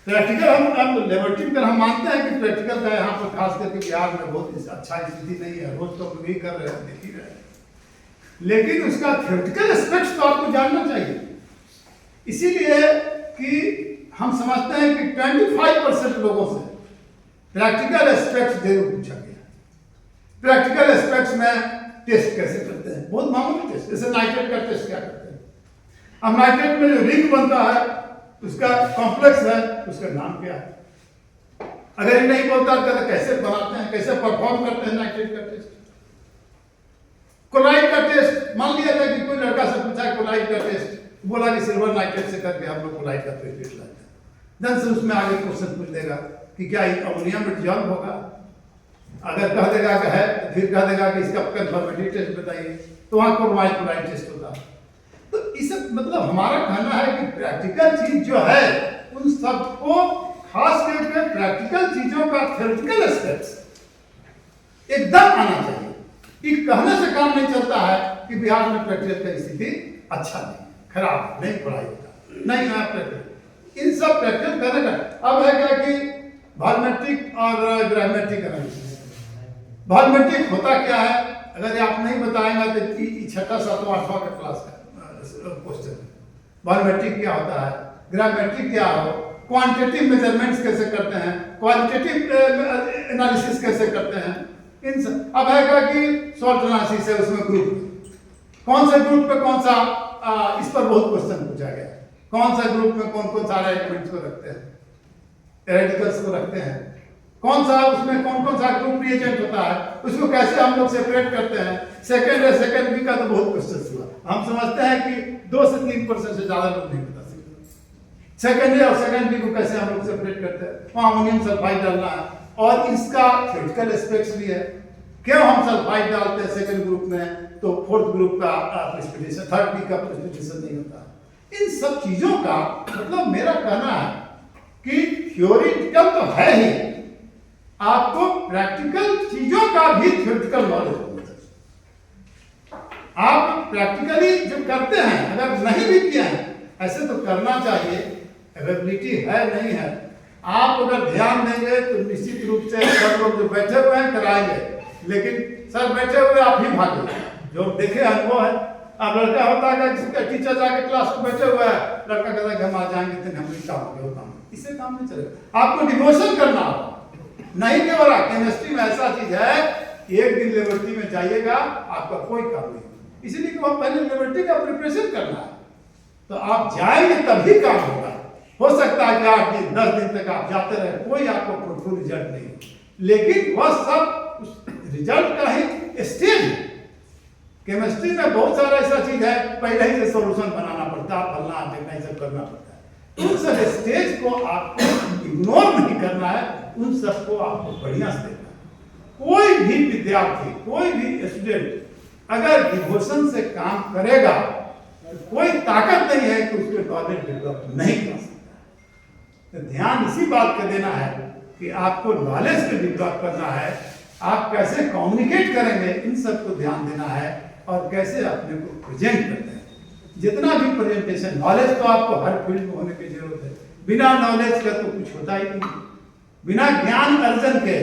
प्रैक्टिकल हम लेबोरेटरी पर हम मानते हैं कि प्रैक्टिकल का यहाँ पर खास करके बिहार में बहुत अच्छा स्थिति नहीं है, रोज तो हम भी कर रहे हैं, देख ही रहे हैं, लेकिन उसका थ्योरेटिकल एस्पेक्ट्स तो आपको जानना चाहिए। इसीलिए कि हम समझते हैं कि 25% लोगों से प्रैक्टिकल एस्पेक्ट्स जरूर पूछा गया। प्रैक्टिकल एस्पेक्ट्स में टेस्ट कैसे करते हैं, बहुत मामूली टेस्ट, जैसे नाइट्रेट का टेस्ट क्या करते हैं। अब नाइट्रेट में जो रिंग बनता है, उसका कॉम्प्लेक्स है, उसका नाम क्या है, अगर ये नहीं बोलता तो कैसे बनाते हैं, कैसे परफॉर्म करते हैं नाइट्रेट का टेस्ट, क्लोराइड का टेस्ट। मान लिया जाए कि कोई लड़का से पूछा क्लोराइड का टेस्ट, बोला कि सिल्वर नाइट्रेट से करके हम लोग क्लोराइड का टेस्ट लाते हैं, देन से उसमें आगे क्वेश्चन पूछ देगा कि क्या ये अमोनिया में डिजॉल्व होगा। अगर कह देगा कि है, फिर कह देगा कि इसका कंफर्मेटरी टेस्ट बताइए, तो वहाँ क्लोराइड टेस्ट होता है। तो इस मतलब हमारा कहना है कि प्रैक्टिकल चीज जो है उन सबको, खास करके प्रैक्टिकल चीजों का थ्योरेटिकल एस्पेक्ट्स एकदम आना चाहिए। ये कहने से काम नहीं चलता है कि बिहार में प्रैक्टिकल की स्थिति अच्छा नहीं, खराब नहीं, पढ़ाई होता नहीं है प्रैक्टिकल। इन सब प्रैक्टिकल करने का अब है क्या कि वॉल्यूमेट्रिक और ग्रामेट्रिक एनालिसिस। वॉल्यूमेट्रिक होता क्या है, अगर आप नहीं बताएंगे तो छठा सातवां आठवां का क्लास का क्वेश्चन। वॉल्यूमेट्रिक क्या होता है, ग्रामेट्रिक क्या हो, क्वांटिटेटिव मेजरमेंट्स कैसे करते हैं, क्वालिटेटिव एनालिसिस कैसे करते हैं, इन सब। अब है कि सॉल्ट एनालिसिस है, उसमें ग्रुप, कौन से ग्रुप पे कौन सा, इस पर बहुत क्वेश्चन पूछा गया, कौन सा ग्रुप में कौन कौन सारे एलिमेंट्स को रखते हैं, रेडिकल्स को रखते हैं, कौन सा उसमें कौन कौन सा ग्रुप रिएजेंट होता है, उसको कैसे हम लोग सेपरेट करते हैं। सेकंड है, सेकंड बी का तो बहुत क्वेश्चन हुआ। हम समझते हैं कि 2 से 3% से ज्यादा लोग नहीं बता सकते सेकंड है और सेकंड बी को कैसे हम लोग सेपरेट करते हैं, वहां अमोनियम सल्फाइड डालना है, और इसका थ्योरेटिकल एस्पेक्ट्स भी है, क्यों हम सल्फाइड डालते हैं सेकंड ग्रुप में, तो फोर्थ ग्रुप का प्रेसिपिटेशन, थर्ड बी का प्रेसिपिटेशन नहीं होता। इन सब चीजों का मतलब मेरा कहना है कि थ्योरेटिकल तो है ही, आपको प्रैक्टिकल चीजों का भी थ्योरेटिकल नॉलेज होना चाहिए। आप प्रैक्टिकली जो करते हैं, अगर नहीं भी किया है, ऐसे तो करना चाहिए, एबिलिटी है नहीं है, आप अगर ध्यान देंगे तो निश्चित रूप से सब लोग जो बैठे हुए हैं कराएंगे, लेकिन सर बैठे हुए आप ही भागे, जो देखे अनुभव है। अब लड़का होता है कि टीचर जाके क्लास में बैठे हुए है, लड़का कहता है कि हम आ जाएंगे तो हम काम हो गया, इससे काम नहीं चलेगा। आपको डिवोशन करना होगा, नहीं केवल केमिस्ट्री में ऐसा चीज है कि एक दिन लेबोरेटरी में जाइएगा आपका कोई काम नहीं, इसलिए कि वह पहले लेबोरेटरी का प्रिपरेशन करना है, तो आप जाएंगे तभी काम होगा। हो सकता है कि 8 दिन 10 दिन तक आप जाते रहे, कोई आपको फ्रूटफुल रिजल्ट नहीं, लेकिन वह सब उस रिजल्ट का ही स्टेज है। केमिस्ट्री में बहुत सारा ऐसा चीज है, पहले ही से सॉल्यूशन बनाना पड़ता है, फलना देखना, ये सब करना पड़ता है। उन सब स्टेज को आपको इग्नोर नहीं करना है, उन सबको आपको बढ़िया से देखना है। कोई भी विद्यार्थी, कोई भी स्टूडेंट अगर डिवोशन से काम करेगा, कोई ताकत नहीं है कि उसके नॉलेज डेवलप नहीं कर सकता। तो ध्यान इसी बात का देना है कि आपको नॉलेज को डेवलप करना है, आप कैसे कम्युनिकेट करेंगे, इन सब को ध्यान देना है, और कैसे अपने को प्रेजेंट करते हैं। जितना भी प्रेजेंटेशन, नॉलेज तो आपको हर फील्ड में होने की जरूरत है, बिना नॉलेज का तो कुछ होता ही नहीं। बिना ज्ञान अर्जन के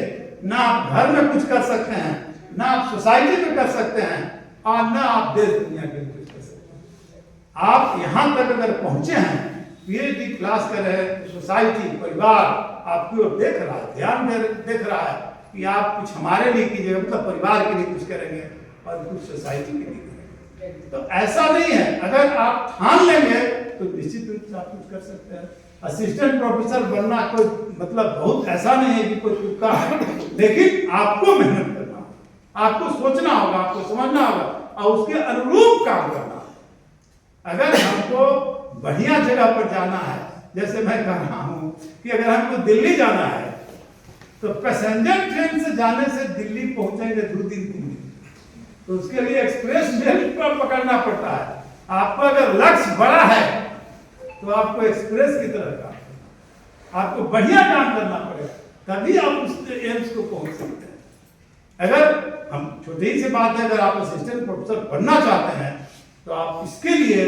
ना आप घर में कुछ कर सकते हैं, ना आप सोसाइटी में कर सकते हैं, और ना आप देश दुनिया के लिए कुछ कर सकते हैं। आप यहाँ तक अगर पहुंचे हैं, पीएचडी क्लास कर रहे हैं, सोसाइटी, परिवार आपकी ओर देख रहा है, ध्यान देख रहा है कि आप कुछ हमारे लिए कीजिएगा, मतलब परिवार के लिए कुछ करेंगे और कुछ सोसाइटी के लिए करेंगे। तो ऐसा नहीं है, अगर आप ठान लेंगे तो निश्चित रूप से आप कुछ कर सकते हैं। असिस्टेंट प्रोफेसर बनना कोई मतलब बहुत ऐसा नहीं है कि कोई तुक्का है, लेकिन आपको मेहनत करना होगा, आपको सोचना होगा, आपको समझना होगा, और उसके अनुरूप काम करना होगा। अगर हमको बढ़िया जगह पर जाना है, जैसे मैं कह रहा हूं कि अगर हमको दिल्ली जाना है तो पैसेंजर ट्रेन से जाने से दिल्ली पहुंचेंगे 2 दिन 3 दिन, तो उसके लिए एक्सप्रेस मेल पकड़ना पड़ता है। आपको अगर लक्ष्य बड़ा है तो आपको एक्सप्रेस की तरह काम, आपको बढ़िया काम करना पड़ेगा, तभी आप उस एम्स को पहुंच सकते हैं। अगर हम छोटी सी बात है, अगर आप असिस्टेंट प्रोफेसर बनना चाहते हैं तो आप इसके लिए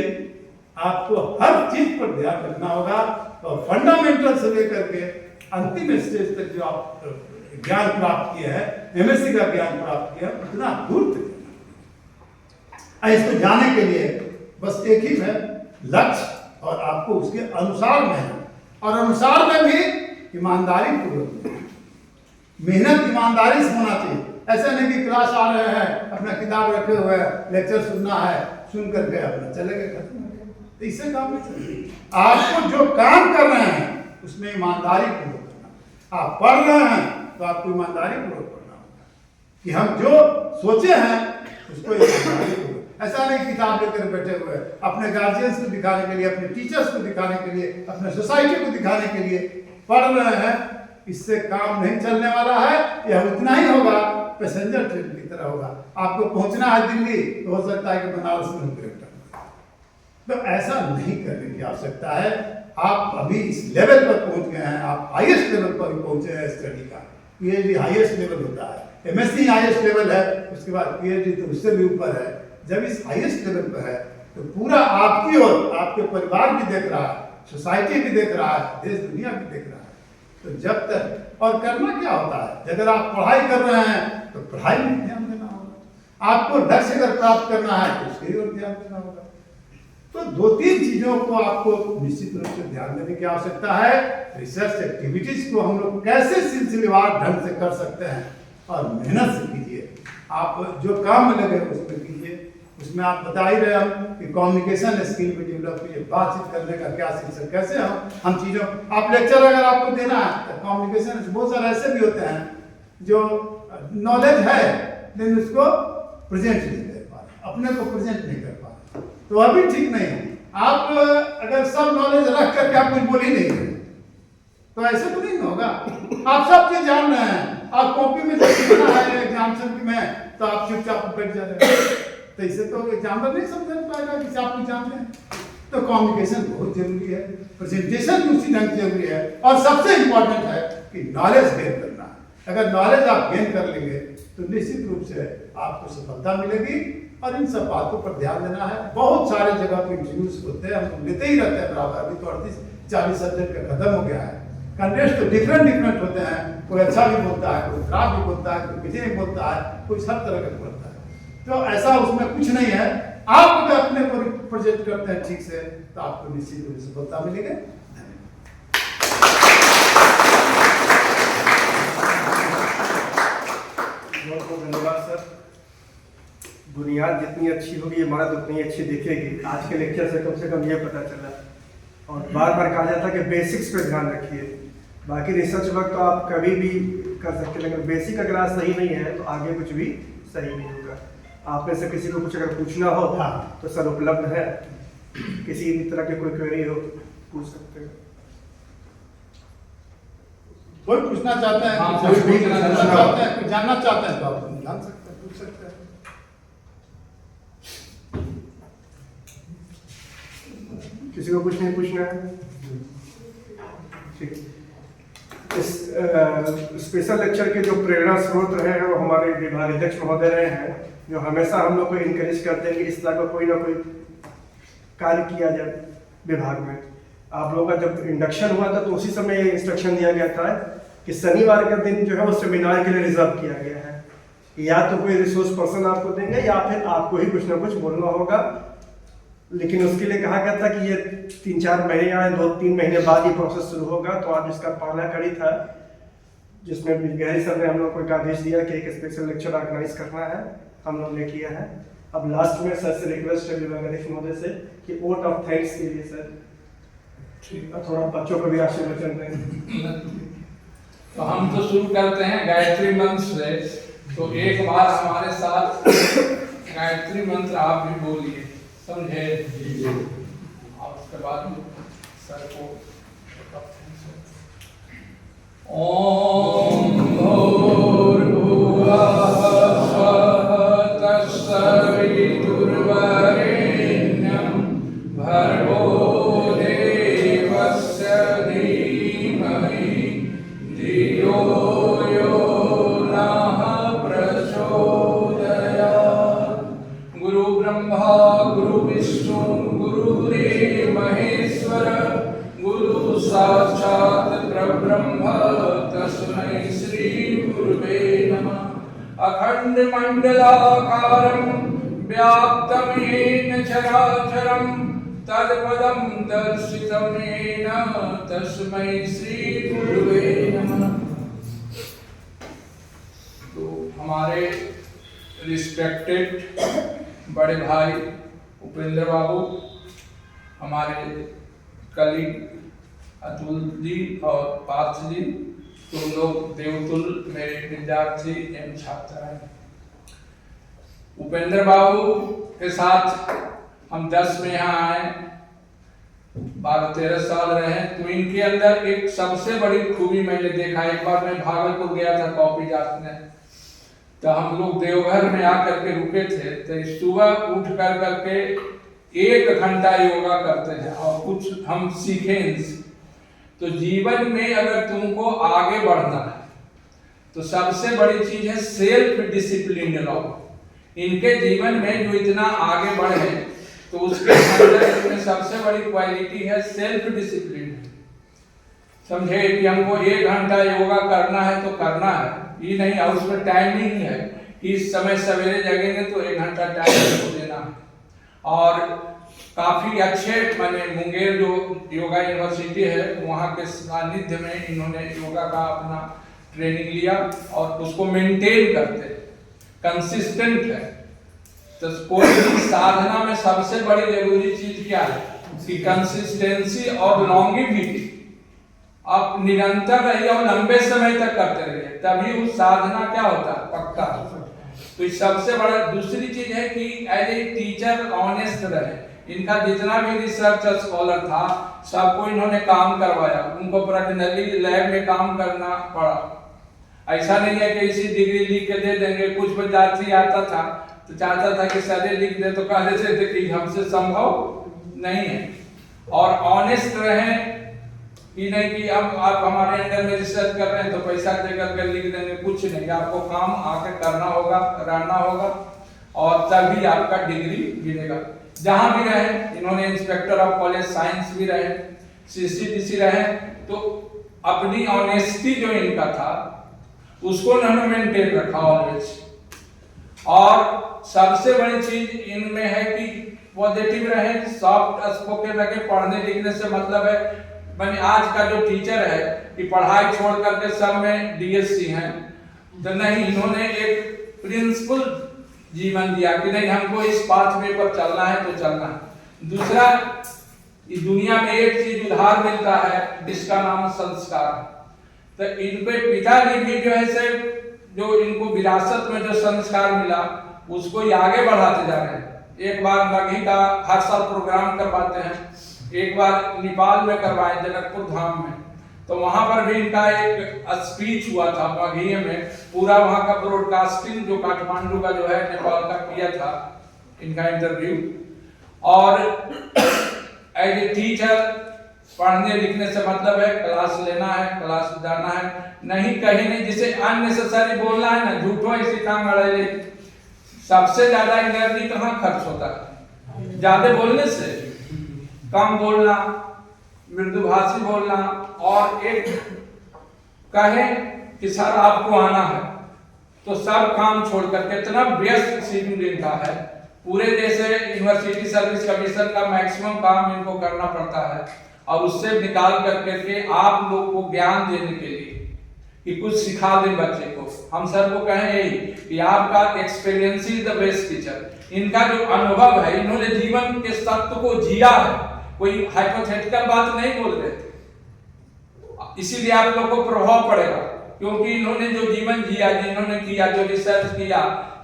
आपको हर चीज पर ध्यान रखना होगा, और फंडामेंटल से लेकर के अंतिम स्टेज तक जो आप ज्ञान प्राप्त किए हैं, एमएससी का ज्ञान प्राप्त किया, उतना दूर तक इसको जाने के लिए बस एक ही है लक्ष्य, और आपको उसके अनुसार मेहनत, और अनुसार में भी ईमानदारी पूर्वक मेहनत ईमानदारी से होना चाहिए। ऐसा नहीं कि क्लास आ रहे हैं, अपना किताब रखे हुए हैं, लेक्चर सुनना है, सुन करके अपना चले गए, खत्म हो गया, तो इससे काम नहीं चलेगा। आपको जो काम कर रहे हैं उसमें ईमानदारी पूर्वक करना, आप पढ़ रहे हैं तो आपको ईमानदारी पूर्वक पढ़ना होगा कि हम जो सोचे हैं उसको ईमानदारी पूर्वक, ऐसा नहीं किताब लेकर बैठे हुए अपने गार्जियंस को दिखाने के लिए, अपने टीचर्स को दिखाने के लिए, अपने सोसाइटी को दिखाने के लिए पढ़ रहे हैं। इससे काम नहीं चलने वाला है। यह उतना ही होगा, पैसेंजर ट्रेन की तरह होगा। आपको पहुंचना है दिल्ली तो हो सकता है कि बनारस में उतरेगा। तो ऐसा नहीं करने की आवश्यकता है। आप अभी इस लेवल पर पहुंच गए हैं, आप हाईएस्ट लेवल पर पहुंचे हैं स्टडी का। पीएचडी हाईएस्ट लेवल होता है, एमएससी हाईएस्ट लेवल है, उसके बाद पीएचडी तो उससे भी ऊपर है। जब इस हाईएस्ट लेवल पर है तो पूरा आपकी ओर आपके परिवार भी देख रहा है, सोसाइटी भी देख रहा है, देश दुनिया भी देख रहा है। तो जब तक, और करना क्या होता है, अगर आप पढ़ाई कर रहे हैं तो पढ़ाई में ध्यान देना होगा। आपको लक्ष्य अगर प्राप्त करना है तो उसकी ओर ध्यान देना होगा। तो 2-3 चीजों को आपको निश्चित रूप से ध्यान देने की आवश्यकता है। रिसर्च एक्टिविटीज को हम लोग कैसे सिलसिलेवार ढंग से कर सकते हैं, और मेहनत से कीजिए। आप जो काम में लगे उसमें कीजिए। उसमें आप बता ही रहे हम कि कम्युनिकेशन स्किल भी डेवलप कीजिए, बातचीत करने का क्या शीर्षक, कैसे हम चीज़ों, आप लेक्चर अगर आपको देना है तो कम्युनिकेशन, बहुत सारे ऐसे भी होते हैं जो नॉलेज है लेकिन उसको प्रेजेंट नहीं कर पा रहे, अपने को प्रेजेंट नहीं कर पा रहे, तो अभी ठीक नहीं है। आप अगर सब नॉलेज रख करके आप कुछ बोल ही नहीं रहे तो ऐसे तो नहीं होगा। आप सब चीज जान रहे हैं, आप कॉपी में जब लिखना है एग्जाम में तो आप चुपचाप बैठ जा रहे हैं, तो इसे तो एग्जामिनर नहीं समझ पाएगा कि आप कुछ जानते हैं। तो कम्युनिकेशन बहुत जरूरी है, प्रेजेंटेशन भी उसी ढंग जरूरी है, और सबसे इंपॉर्टेंट है कि नॉलेज गेन करना है। अगर नॉलेज आप गेन कर लेंगे तो निश्चित रूप से आपको सफलता मिलेगी। और इन सब बातों पर ध्यान देना है। बहुत सारे जगह पे इंटरव्यूज होते हैं, हम लेते ही रहते हैं बराबर। अभी तो 38-40 सब्जेक्ट का खत्म हो गया है। कैंडिडेट्स तो डिफरेंट होते हैं, कोई अच्छा भी बोलता है, कोई खराब भी बोलता है, कोई किसी नहीं बोलता है, कोई सब तरह का बोलता है। तो ऐसा उसमें कुछ नहीं है। आप अगर अपने को प्रोजेक्ट करते हैं ठीक से तो आपको निश्चित रूप से सफलता मिलेगी। बहुत बहुत धन्यवाद सर। बुनियाद जितनी अच्छी होगी इमारत उतनी अच्छी दिखेगी। आज के लेक्चर से कम ये पता चला। और बार बार कहा जाता है कि बेसिक्स पे ध्यान रखिए। बाकी रिसर्च वर्क तो आप कभी भी कर सकते हैं, लेकिन बेसिक अगर आज सही नहीं है तो आगे कुछ भी सही नहीं होगा। आप में से किसी को कुछ अगर पूछना हो तो सर उपलब्ध है, किसी भी तरह की कोई क्वेरी हो पूछ सकते हैं। कोई पूछना चाहता है, कोई भी जानना चाहता है, कोई जानना चाहता है तो आप जान सकते हैं, पूछ सकते हैं। किसी को कुछ नहीं पूछना है? ठीक। इस स्पेशल लेक्चर के जो प्रेरणा स्रोत रहे हैं वो हमारे विभाग अध्यक्ष महोदय रहे हैं, जो हमेशा हम लोग को इनकरेज करते हैं कि इस तरह का कोई ना कोई कार्य किया जाए विभाग में। आप लोगों का जब इंडक्शन हुआ था तो उसी समय इंस्ट्रक्शन दिया गया था कि शनिवार का दिन जो है वो सेमिनार के लिए रिजर्व किया गया है। या तो कोई रिसोर्स पर्सन आपको देंगे या फिर आपको ही कुछ ना कुछ बोलना होगा। लेकिन उसके लिए कहा गया था कि ये 3-4 महीने या 2-3 महीने बाद ही प्रोसेस शुरू होगा। तो आज इसका पहला कड़ी था जिसमें गहरी सर ने हम लोग को एक आदेश दिया कि एक स्पेशल लेक्चर ऑर्गेनाइज करना है। हम लोग ने किया है। अब लास्ट में सर से रिक्वेस्ट है विभाग अध्यक्ष महोदय से कि वोट ऑफ थैंक्स के लिए सर थोड़ा बच्चों को भी आशीर्वचन दें। तो हम तो शुरू करते हैं गायत्री मंत्र से। तो एक बार हमारे साथ गायत्री मंत्र आप भी बोलिए, समझे? और उसके बाद सर को ओम भूर्भुवः तत्सवितुर्वरेण्यं भर्गो देवस्य धीमहि धियो यो नः प्रचोदयात्। गुरु ब्रह्मा गुरु विष्णु गुरुदेव महेश्वर गुरु साक्षात् परब्रह्म तस्मै श्री गुरुवे नमः। अखंड मंडलाकारं व्याप्तं येन चराचरं तत्पदं दर्शितं येन तस्मै श्री गुरुवे नमः। तो हमारे रिस्पेक्टेड बड़े भाई उपेंद्र बाबू, हमारे कलीग अतुल जी और पार्थ जी, तुम लोग देवतुल मेरे विद्यार्थी एवं छात्र हैं। उपेंद्र बाबू के साथ हम 10 में यहाँ आए, 12-13 साल रहे, तो इनके अंदर एक सबसे बड़ी खूबी मैंने देखा। एक बार मैं भागलपुर गया था कॉपी जांचने, तो हम लोग देवघर में आकर के रुके थे, तो सुबह उठ कर करके 1 घंटा योगा करते हैं और कुछ हम सीखे इनसे। तो जीवन में अगर तुमको आगे बढ़ना है तो सबसे बड़ी चीज है सेल्फ डिसिप्लिन रहो। इनके जीवन में जो इतना आगे बढ़े तो उसके अंदर इसमें सबसे बड़ी क्वालिटी है सेल्फ डिसिप्लिन। समझे कि हमको 1 घंटा योगा करना है तो करना है, ये नहीं। और उसमें टाइमिंग है कि इस समय सवेरे जगेंगे तो 1 घंटा टाइम को देना है। और काफी अच्छे माने मुंगेर जो योगा यूनिवर्सिटी है वहाँ के सानिध्य में इन्होंने योगा का अपना ट्रेनिंग लिया और उसको मेंटेन करते, कंसिस्टेंट है। तो कोई भी साधना में सबसे बड़ी जरूरी चीज क्या है कि कंसिस्टेंसी और लॉन्गिविटी। आप निरंतर रहिए और लंबे समय तक करते रहिए, तभी उस साधना क्या होता है पक्का। तो सबसे बड़ा दूसरी चीज है कि एज ए टीचर ऑनेस्ट रहे। इनका जितना भी रिसर्च स्कॉलर था सबको इन्होंने काम करवाया, उनको पर्सनली लैब में काम करना पड़ा। ऐसा नहीं है कि इसी डिग्री लिख के दे देंगे। कुछ विद्यार्थी आता था तो चाहता था कि सर लिख दे, तो कह देते थे कि हमसे संभव नहीं है। और ऑनेस्ट रहे कि नहीं कि अब आप हमारे अंडर में रिसर्च कर रहे हैं तो पैसा देकर के लिख देंगे, कुछ नहीं। आपको काम आके करना होगा, रहना होगा और तभी आपका डिग्री मिलेगा। जहां भी रहे, इन्होंने इंस्पेक्टर ऑफ कॉलेज साइंस भी रहे, CCDC रहे, तो अपनी ऑनेस्टी जो इनका था उसको इन्होंने मेंटेन रखा ऑलवेज। और सबसे बड़ी चीज इनमें है कि पॉजिटिव रहे, सॉफ्ट स्पोकन रहे। पढ़ने लिखने से मतलब है मैंने आज का जो टीचर है कि पढ़ाई छोड़ करके सब में DSC हैं, तो नहीं, इन्होंने एक प्रिंसिपल जीवन दिया कि नहीं हमको इस पाथवे पर चलना है तो चलना है। दूसरा, इस दुनिया में एक चीज उधार मिलता है जिसका नाम संस्कार। तो इनके पिताजी भी जो है से जो इनको विरासत में जो संस्कार मिला उसको ये आगे बढ़ाते जा रहे हैं। एक बार मगही का हर साल प्रोग्राम करवाते हैं, एक बार नेपाल में करवाए जनकपुर धाम में, तो वहां पर भी इनका एक स्पीच हुआ था मगही में। पूरा वहां का ब्रॉडकास्टिंग जो काठमांडू का जो है नेपाल का किया था इनका इंटरव्यू। और एज ए टीचर पढ़ने लिखने से मतलब है क्लास लेना है, क्लास जाना है, नहीं कहीं नहीं जिसे अननेसेसरी बोलना है ना, झूठो ऐसी काम अड़े। सबसे ज्यादा एनर्जी कहाँ खर्च होता है? ज्यादा बोलने से। कम बोलना, मृदुभाषी बोलना, और एक कहे कि सर आपको आना है तो सब काम छोड़ करके इतना व्यस्त शेड्यूल इनका है। पूरे जैसे यूनिवर्सिटी सर्विस कमीशन का मैक्सिमम काम इनको करना पड़ता है और उससे निकाल करके आप लोग को ज्ञान देने के लिए कि कुछ सिखा दें बच्चे को। हम सर को कहें यही कि आपका experience is the best teacher. इनका जो अनुभव है, इन्होंने जीवन के सत्य को जिया है, कोई हाइपोथेटिकल बात नहीं बोल रहे थे। इसीलिए आप लोग को प्रभाव पड़ेगा क्योंकि इन्होंने जो जीवन जिया, जिन्होंने किया, जो रिसर्च किया,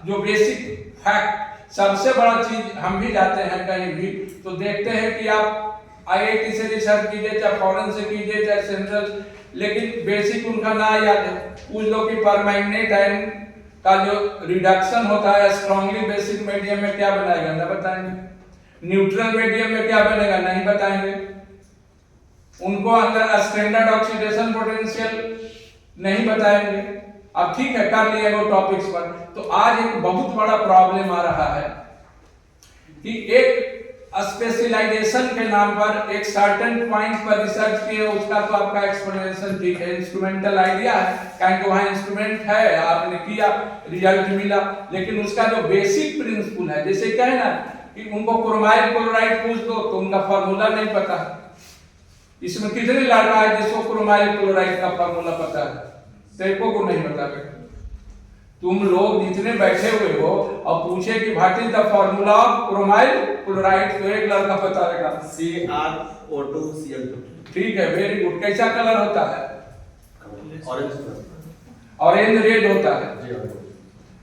जो बेसिक फैक्ट। सबसे बड़ा चीज, हम भी जाते हैं कहीं भी तो देखते हैं कि आप IIT से रिसर्च कीजिए, चाहे फॉरेन से कीजिए, चाहे सेंट्रल, लेकिन बेसिक उनका ना याद है। कुछ लोग की परमानेंट टाइम का जो रिडक्शन होता है स्ट्रांगली बेसिक मीडियम में क्या बनाएगा ना बताएंगे, न्यूट्रल मीडियम में क्या बनेगा नहीं बताएंगे। उनको अंदर स्टैंडर्ड ऑक्सीडेशन पोटेंशियल नहीं बताएंगे। अब ठीक है कर लिए वो टॉपिक्स पर। तो आज एक बहुत बड़ा प्रॉब्लम आ रहा है कि एक स्पेशलाइजेशन के नाम पर एक सर्टेन पॉइंट पर रिसर्च किए, उसका तो आपका एक्सप्लेनेशन ठीक है, इंस्ट्रूमेंटल आइडिया है, क्योंकि वहां इंस्ट्रूमेंट है, आपने किया, रिजल्ट मिला, लेकिन उसका जो बेसिक प्रिंसिपल है, जैसे कहे ना कि उनको क्रोमाइल क्लोराइड पूछ दो तो उनका फार्मूला नहीं पता। इसमें कितने लड़का है जिसको क्रोमाइल क्लोराइड का फार्मूला पता है? तेरे को नहीं पता। तुम लोग जितने बैठे हुए हो और पूछे कि what is the formula of chromyl chloride, तो एक लड़का बता देगा CrO2Cl2। ठीक है, वेरी गुड। कैसा कलर होता है? ऑरेंज रेड होता है, जी ऑरेंज।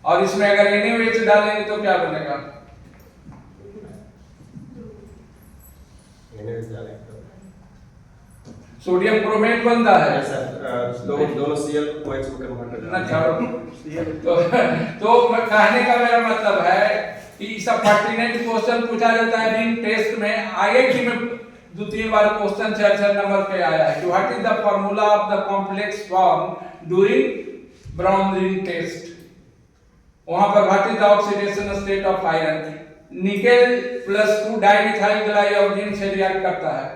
और इसमें अगर NaOH डालेंगे तो क्या बनेगा? सोडियम क्रोमेट बनता है। यस सर, दोनों Cl OH में कन्वर्ट हो ना जाता है। छोड़ो। तो कहने का मेरा मतलब है कि सब पर्टिनेंट क्वेश्चन पूछा जाता है रिंग टेस्ट में। IIT में 2-3 बार क्वेश्चन 4 नंबर पे आया है कि what is the formula of the complex form during brown ring test. वहां पर what is the oxidation state of iron. Nickel +2 dimethyl glyoxime से रिएक्ट करता है,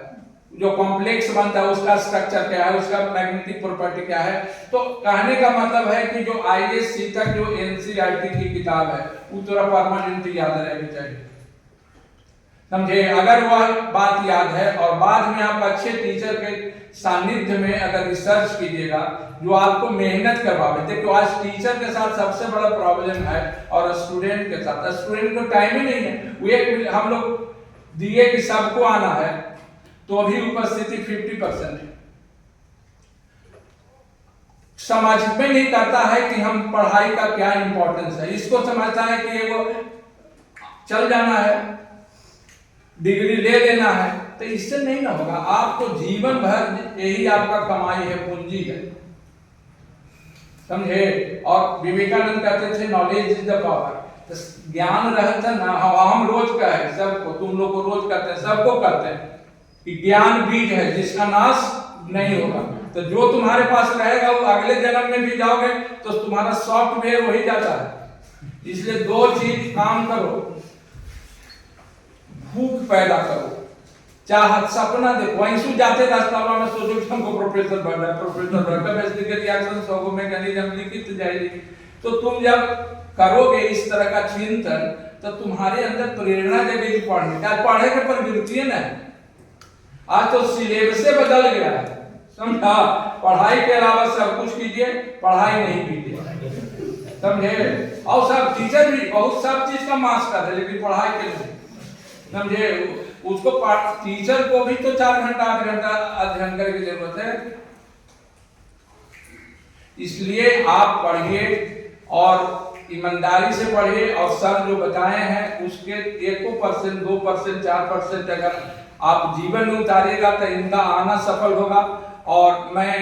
जो कॉम्प्लेक्स बनता है उसका स्ट्रक्चर क्या है, उसका मैग्नेटिक प्रॉपर्टी क्या है। तो कहने का मतलब है कि जो ISC तक जो NCERT की किताब है वो थोड़ा परमानेंट याद रहनी चाहिए, समझे। अगर वह बात याद है और बाद में आप अच्छे टीचर के सानिध्य में अगर रिसर्च कीजिएगा जो आपको मेहनत करवावे। देखो आज टीचर के साथ सबसे बड़ा प्रॉब्लम है और स्टूडेंट के साथ, स्टूडेंट को टाइम ही नहीं है। वो हम लोग दिए कि सबको आना है तो अभी उपस्थिति 50% है। समझ में नहीं करता है कि हम पढ़ाई का क्या इंपॉर्टेंस है। इसको समझता है कि ये वो चल जाना है, डिग्री ले लेना है, तो इससे नहीं ना होगा। आपको जीवन भर यही आपका कमाई है, पूंजी है, समझे। और विवेकानंद कहते थे नॉलेज इज द पावर। तो ज्ञान रहता ना, हम रोज कहे सबको, तुम लोग को रोज कहते हैं, सबको कहते हैं कि ज्ञान बीज है जिसका नाश नहीं होगा। तो जो तुम्हारे पास रहेगा वो अगले जन्म में भी जाओगे तो तुम्हारा सॉफ्टवेयर वही जाता है। इसलिए 2 चीज काम करो, भूख पैदा करो, चाहत सपना देखो। वहीं जाते रास्ता में सोचो कि हमको प्रोफेसर बनना है, प्रोफेसर बनना है, केमिस्ट्री के रिएक्शन सबको मैकेनिज्म लिखित जाएगी। तो तुम जब करोगे इस तरह का चिंतन तो तुम्हारे अंदर प्रेरणा जगेगी पढ़ने का। पढ़े के प्रवृत्ति है ना, आज तो सिलेबस से बदल गया है, समझा। पढ़ाई के अलावा सब कुछ कीजिए, पढ़ाई नहीं कीजिए, समझे। और सब टीचर भी बहुत सब चीज का मास्टर है लेकिन पढ़ाई के नहीं, समझे। उसको टीचर को भी तो 4 घंटा 8 घंटा अध्ययन करने की जरूरत है। इसलिए आप पढ़िए और ईमानदारी से पढ़िए, और सर जो बताए हैं उसके 1% 2% 4% अगर आप जीवन में उतारिएगा तो इनका आना सफल होगा। और मैं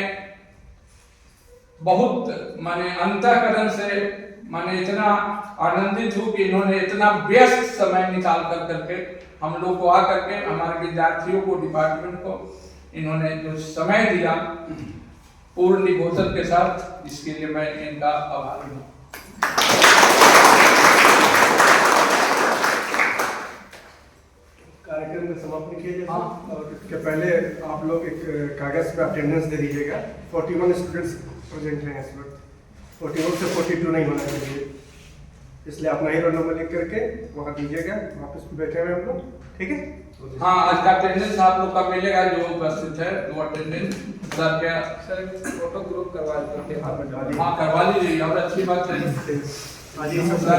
बहुत माने अंतःकरण से माने इतना आनंदित हूँ कि इन्होंने इतना व्यस्त समय निकाल कर करके हम लोग को आकर के, हमारे विद्यार्थियों को, डिपार्टमेंट को इन्होंने जो समय दिया पूर्ण निगोचन के साथ, इसके लिए मैं इनका आभारी हूँ। कार्यक्रम में समापन किया जाए। और इसके पहले आप लोग एक कागज पे अटेंडेंस दे दीजिएगा। 41 स्टूडेंट्स प्रेजेंट हैं इस वक्त, 41 से 42 नहीं होना चाहिए, इसलिए अपना ही रोल नंबर लिख करके वहाँ दीजिएगा। वापस बैठे हुए हम लोग, ठीक है। हाँ, आज का अटेंडेंस आप लोग का मिलेगा जो उपस्थित है, वो अटेंडेंस सर क्या सर फोटो ग्रुप करवा दीजिए। हाँ करवा लीजिए, और अच्छी बात है। आज ये सब सर